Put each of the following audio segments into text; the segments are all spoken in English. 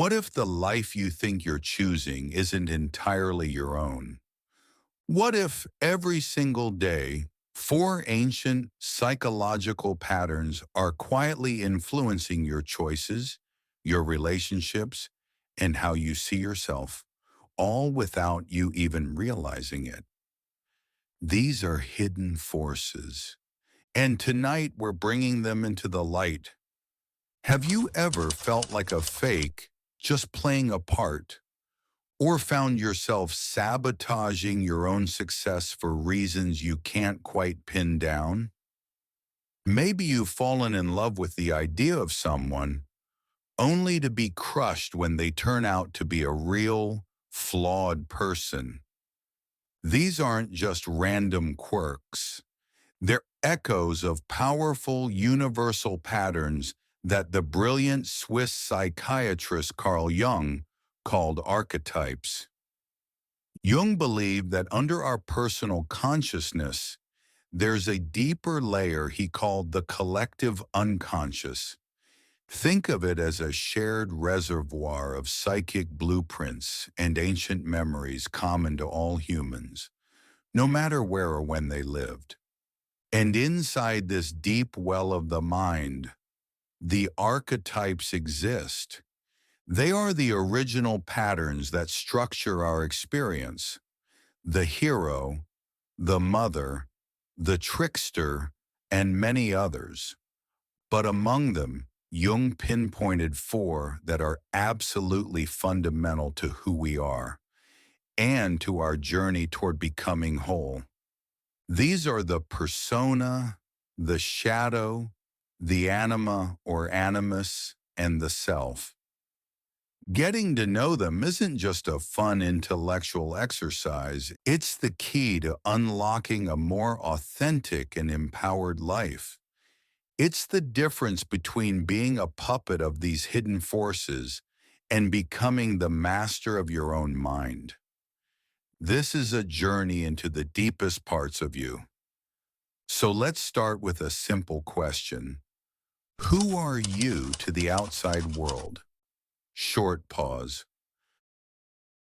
What if the life you think you're choosing isn't entirely your own? What if every single day, four ancient psychological patterns are quietly influencing your choices, your relationships, and how you see yourself, all without you even realizing it? These are hidden forces, and tonight we're bringing them into the light. Have you ever felt like a fake just playing a part? Or found yourself sabotaging your own success for reasons you can't quite pin down? Maybe you've fallen in love with the idea of someone only to be crushed when they turn out to be a real, flawed person. These aren't just random quirks. They're echoes of powerful universal patterns that the brilliant Swiss psychiatrist Carl Jung called archetypes. Jung believed that under our personal consciousness, there's a deeper layer he called the collective unconscious. Think of it as a shared reservoir of psychic blueprints and ancient memories common to all humans, no matter where or when they lived. And inside this deep well of the mind, the archetypes exist. They are the original patterns that structure our experience: the hero, the mother, the trickster, and many others. But among them, Jung pinpointed four that are absolutely fundamental to who we are and to our journey toward becoming whole. These are the persona, the shadow, the anima or animus, and the self. Getting to know them isn't just a fun intellectual exercise, it's the key to unlocking a more authentic and empowered life. It's the difference between being a puppet of these hidden forces and becoming the master of your own mind. This is a journey into the deepest parts of you. So let's start with a simple question. Who are you to the outside world? Short pause.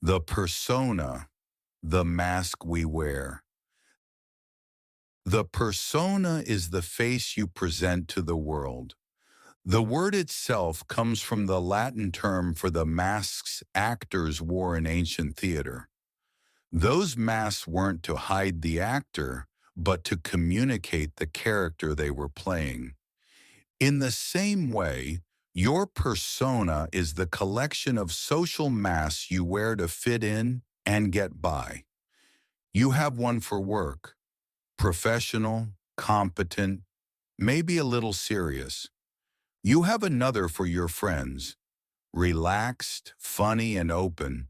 The persona, the mask we wear. The persona is the face you present to the world. The word itself comes from the Latin term for the masks actors wore in ancient theater. Those masks weren't to hide the actor, but to communicate the character they were playing. In the same way, your persona is the collection of social masks you wear to fit in and get by. You have one for work: professional, competent, maybe a little serious. You have another for your friends: relaxed, funny, and open.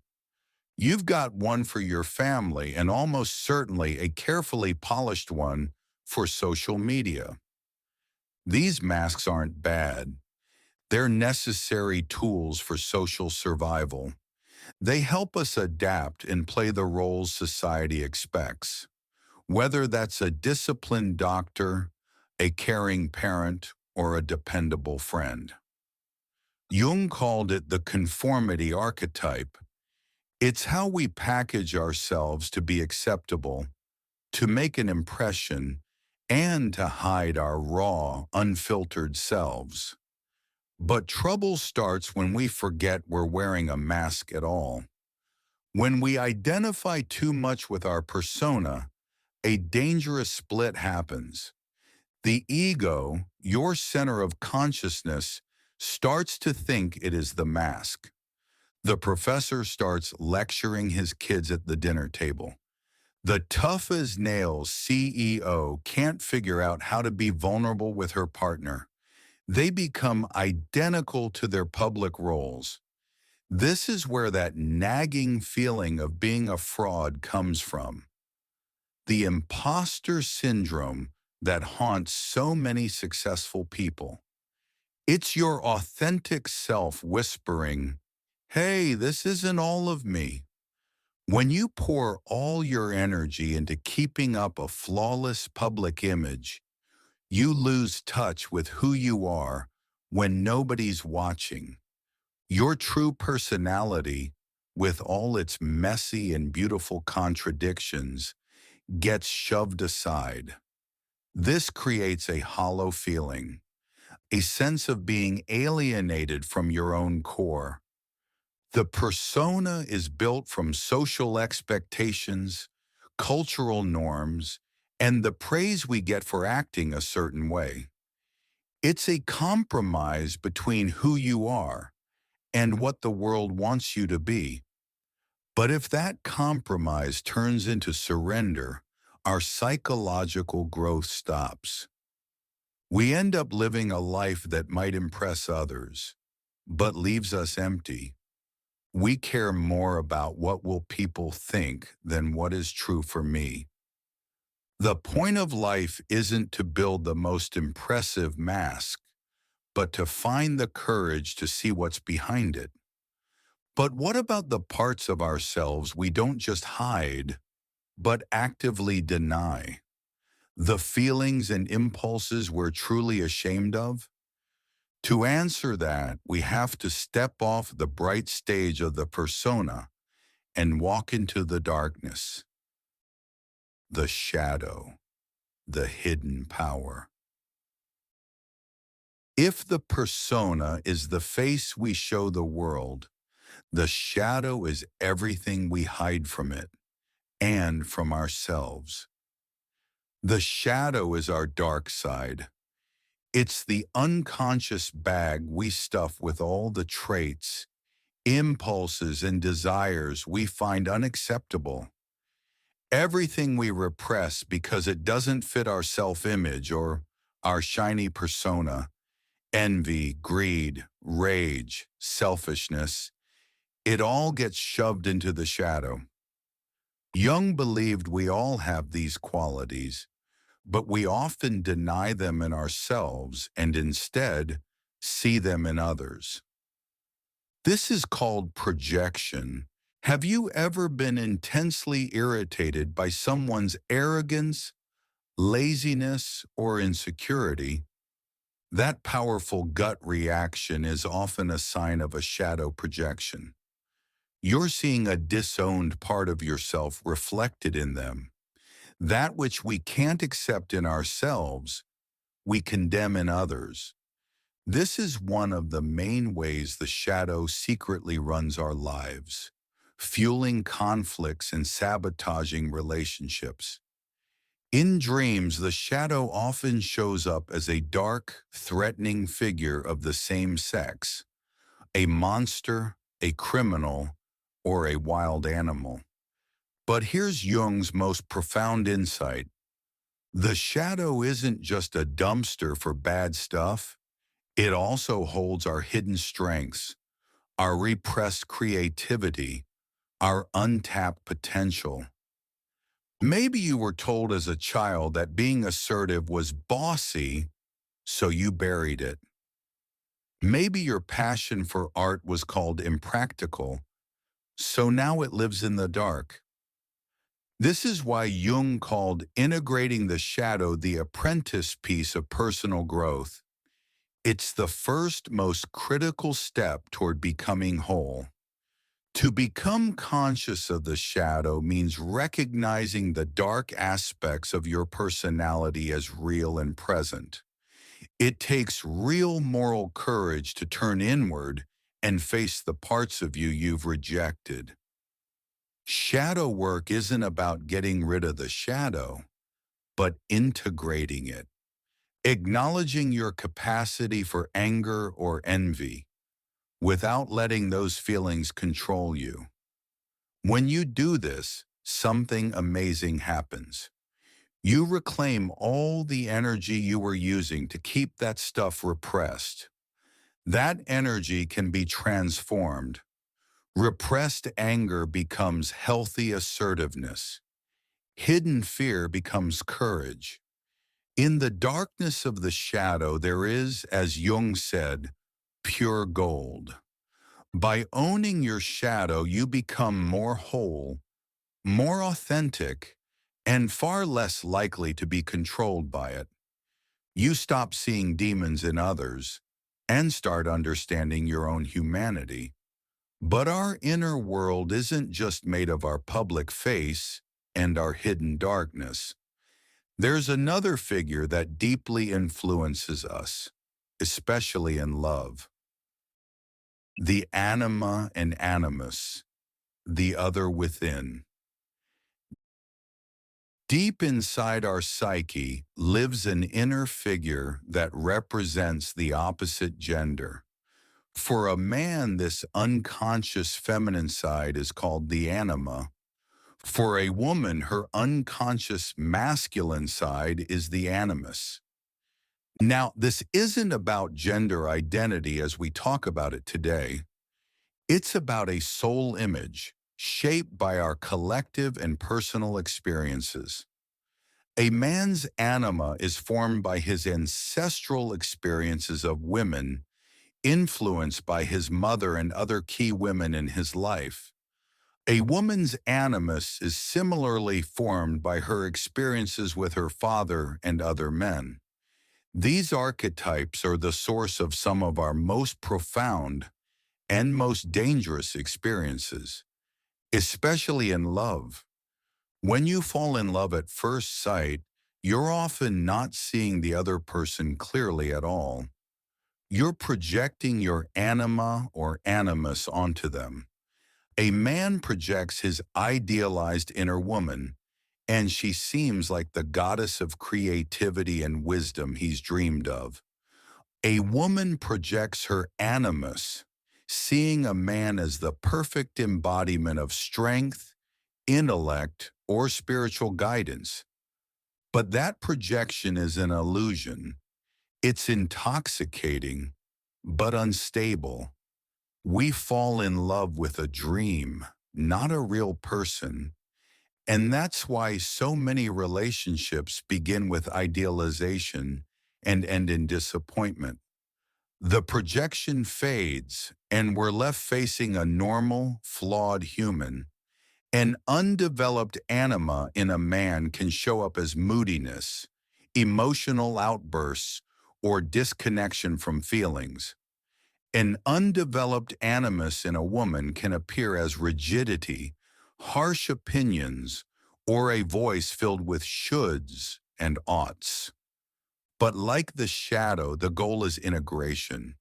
You've got one for your family, and almost certainly a carefully polished one for social media. These masks aren't bad. They're necessary tools for social survival. They help us adapt and play the roles society expects, whether that's a disciplined doctor, a caring parent, or a dependable friend. Jung called it the conformity archetype. It's how we package ourselves to be acceptable, to make an impression, and to hide our raw, unfiltered selves. But trouble starts when we forget we're wearing a mask at all. When we identify too much with our persona, a dangerous split happens. The ego, your center of consciousness, starts to think it is the mask. The professor starts lecturing his kids at the dinner table. The tough-as-nails CEO can't figure out how to be vulnerable with her partner. They become identical to their public roles. This is where that nagging feeling of being a fraud comes from. The imposter syndrome that haunts so many successful people. It's your authentic self whispering, "Hey, this isn't all of me." When you pour all your energy into keeping up a flawless public image, you lose touch with who you are when nobody's watching. Your true personality, with all its messy and beautiful contradictions, gets shoved aside. This creates a hollow feeling, a sense of being alienated from your own core. The persona is built from social expectations, cultural norms, and the praise we get for acting a certain way. It's a compromise between who you are and what the world wants you to be. But if that compromise turns into surrender, our psychological growth stops. We end up living a life that might impress others, but leaves us empty. We care more about what will people think than what is true for me. The point of life isn't to build the most impressive mask, but to find the courage to see what's behind it. But what about the parts of ourselves we don't just hide, but actively deny? The feelings and impulses we're truly ashamed of? To answer that, we have to step off the bright stage of the persona and walk into the darkness, the shadow, the hidden power. If the persona is the face we show the world, the shadow is everything we hide from it and from ourselves. The shadow is our dark side. It's the unconscious bag we stuff with all the traits, impulses, and desires we find unacceptable. Everything we repress because it doesn't fit our self-image or our shiny persona, envy, greed, rage, selfishness, it all gets shoved into the shadow. Jung believed we all have these qualities, but we often deny them in ourselves and instead see them in others. This is called projection. Have you ever been intensely irritated by someone's arrogance, laziness, or insecurity? That powerful gut reaction is often a sign of a shadow projection. You're seeing a disowned part of yourself reflected in them. That which we can't accept in ourselves, we condemn in others. This is one of the main ways the shadow secretly runs our lives, fueling conflicts and sabotaging relationships. In dreams, the shadow often shows up as a dark, threatening figure of the same sex, a monster, a criminal, or a wild animal. But here's Jung's most profound insight. The shadow isn't just a dumpster for bad stuff. It also holds our hidden strengths, our repressed creativity, our untapped potential. Maybe you were told as a child that being assertive was bossy, so you buried it. Maybe your passion for art was called impractical, so now it lives in the dark. This is why Jung called integrating the shadow the apprentice piece of personal growth. It's the first, most critical step toward becoming whole. To become conscious of the shadow means recognizing the dark aspects of your personality as real and present. It takes real moral courage to turn inward and face the parts of you you've rejected. Shadow work isn't about getting rid of the shadow, but integrating it, acknowledging your capacity for anger or envy, without letting those feelings control you. When you do this, something amazing happens. You reclaim all the energy you were using to keep that stuff repressed. That energy can be transformed. Repressed anger becomes healthy assertiveness. Hidden fear becomes courage. In the darkness of the shadow, there is, as Jung said, pure gold. By owning your shadow, you become more whole, more authentic, and far less likely to be controlled by it. You stop seeing demons in others and start understanding your own humanity. But our inner world isn't just made of our public face and our hidden darkness. There's another figure that deeply influences us, especially in love. The Anima and Animus, the other within. Deep inside our psyche lives an inner figure that represents the opposite gender. For a man, this unconscious feminine side is called the anima. For a woman, her unconscious masculine side is the animus. Now, this isn't about gender identity as we talk about it today. It's about a soul image shaped by our collective and personal experiences. A man's anima is formed by his ancestral experiences of women, influenced by his mother and other key women in his life. A woman's animus is similarly formed by her experiences with her father and other men. These archetypes are the source of some of our most profound and most dangerous experiences, especially in love. When you fall in love at first sight, you're often not seeing the other person clearly at all. You're projecting your anima or animus onto them. A man projects his idealized inner woman, and she seems like the goddess of creativity and wisdom he's dreamed of. A woman projects her animus, seeing a man as the perfect embodiment of strength, intellect, or spiritual guidance. But that projection is an illusion. It's intoxicating, but unstable. We fall in love with a dream, not a real person. And that's why so many relationships begin with idealization and end in disappointment. The projection fades, and we're left facing a normal, flawed human. An undeveloped anima in a man can show up as moodiness, emotional outbursts, or disconnection from feelings. An undeveloped animus in a woman can appear as rigidity, harsh opinions, or a voice filled with shoulds and oughts. But like the shadow, the goal is integration.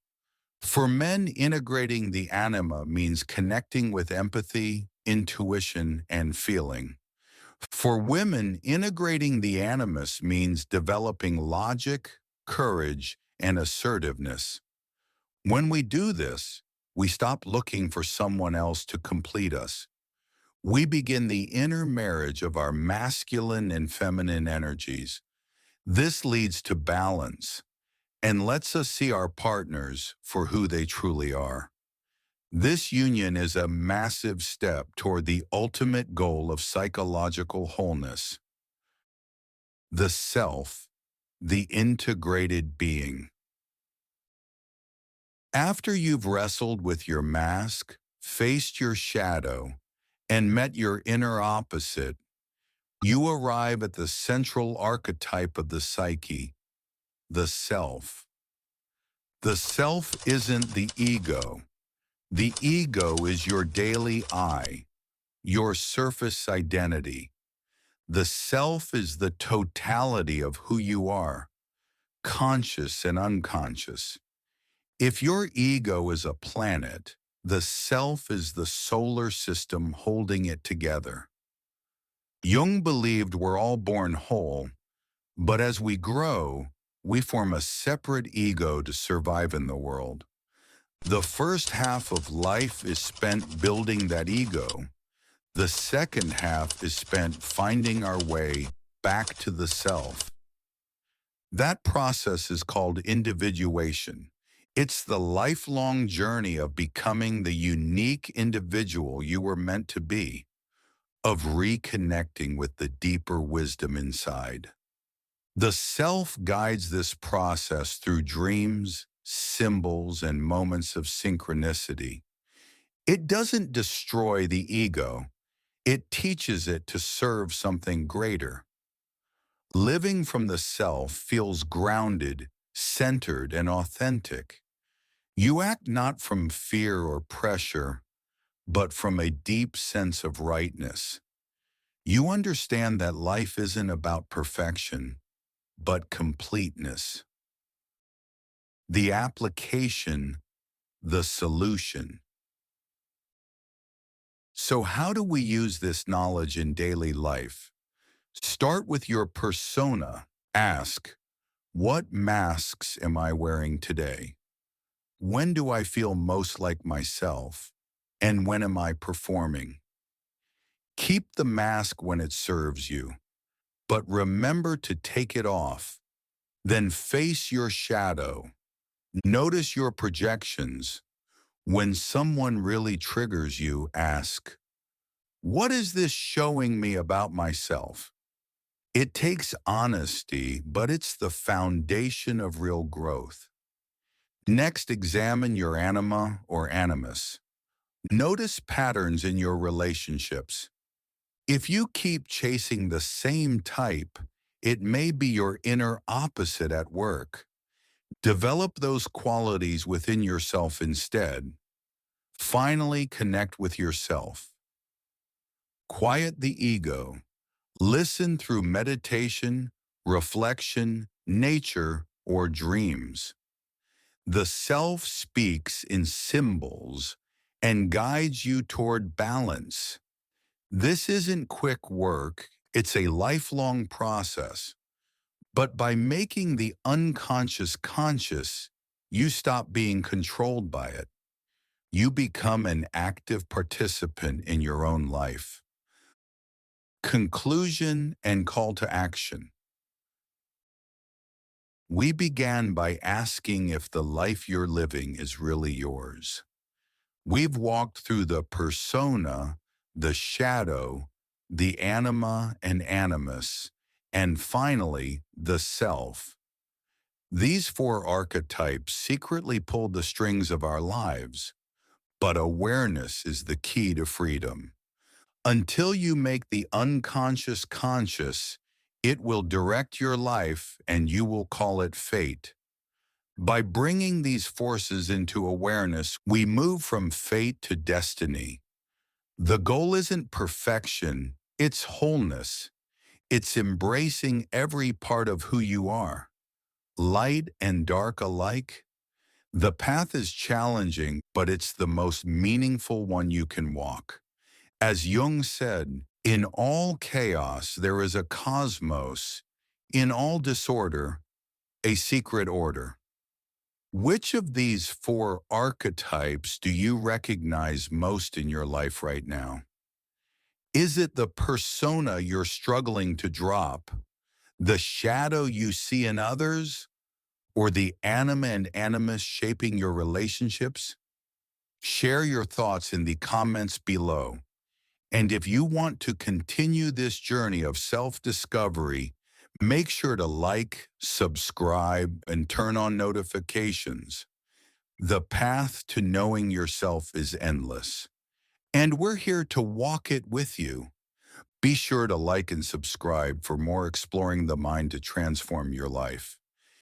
For men, integrating the anima means connecting with empathy, intuition, and feeling. For women, integrating the animus means developing logic, courage, and assertiveness. When we do this, we stop looking for someone else to complete us. We begin the inner marriage of our masculine and feminine energies. This leads to balance and lets us see our partners for who they truly are. This union is a massive step toward the ultimate goal of psychological wholeness, the self, the integrated being. After you've wrestled with your mask, faced your shadow, and met your inner opposite, you arrive at the central archetype of the psyche, the self. The self isn't the ego. The ego is your daily I, your surface identity. The self is the totality of who you are, conscious and unconscious. If your ego is a planet, the self is the solar system holding it together. Jung believed we're all born whole, but as we grow, we form a separate ego to survive in the world. The first half of life is spent building that ego. The second half is spent finding our way back to the self. That process is called individuation. It's the lifelong journey of becoming the unique individual you were meant to be, of reconnecting with the deeper wisdom inside. The self guides this process through dreams, symbols, and moments of synchronicity. It doesn't destroy the ego, it teaches it to serve something greater. Living from the self feels grounded, centered, and authentic. You act not from fear or pressure, but from a deep sense of rightness. You understand that life isn't about perfection, but completeness. The application, the solution. So how do we use this knowledge in daily life? Start with your persona. Ask, what masks am I wearing today? When do I feel most like myself? And when am I performing? Keep the mask when it serves you, but remember to take it off. Then face your shadow. Notice your projections. When someone really triggers you, ask, what is this showing me about myself? It takes honesty, but it's the foundation of real growth. Next, examine your anima or animus. Notice patterns in your relationships. If you keep chasing the same type, it may be your inner opposite at work. Develop those qualities within yourself instead. Finally, connect with yourself. Quiet the ego. Listen through meditation, reflection, nature, or dreams. The self speaks in symbols and guides you toward balance. This isn't quick work, it's a lifelong process. But by making the unconscious conscious, you stop being controlled by it. You become an active participant in your own life. Conclusion and call to action. We began by asking if the life you're living is really yours. We've walked through the persona, the shadow, the anima and animus, and finally, the self. These four archetypes secretly pull the strings of our lives, but awareness is the key to freedom. Until you make the unconscious conscious, it will direct your life and you will call it fate. By bringing these forces into awareness, we move from fate to destiny. The goal isn't perfection, it's wholeness. It's embracing every part of who you are, light and dark alike. The path is challenging, but it's the most meaningful one you can walk. As Jung said, in all chaos there is a cosmos, in all disorder, a secret order. Which of these four archetypes do you recognize most in your life right now? Is it the persona you're struggling to drop, the shadow you see in others, or the anima and animus shaping your relationships? Share your thoughts in the comments below. And if you want to continue this journey of self-discovery, make sure to like, subscribe, and turn on notifications. The path to knowing yourself is endless, and we're here to walk it with you. Be sure to like and subscribe for more exploring the mind to transform your life.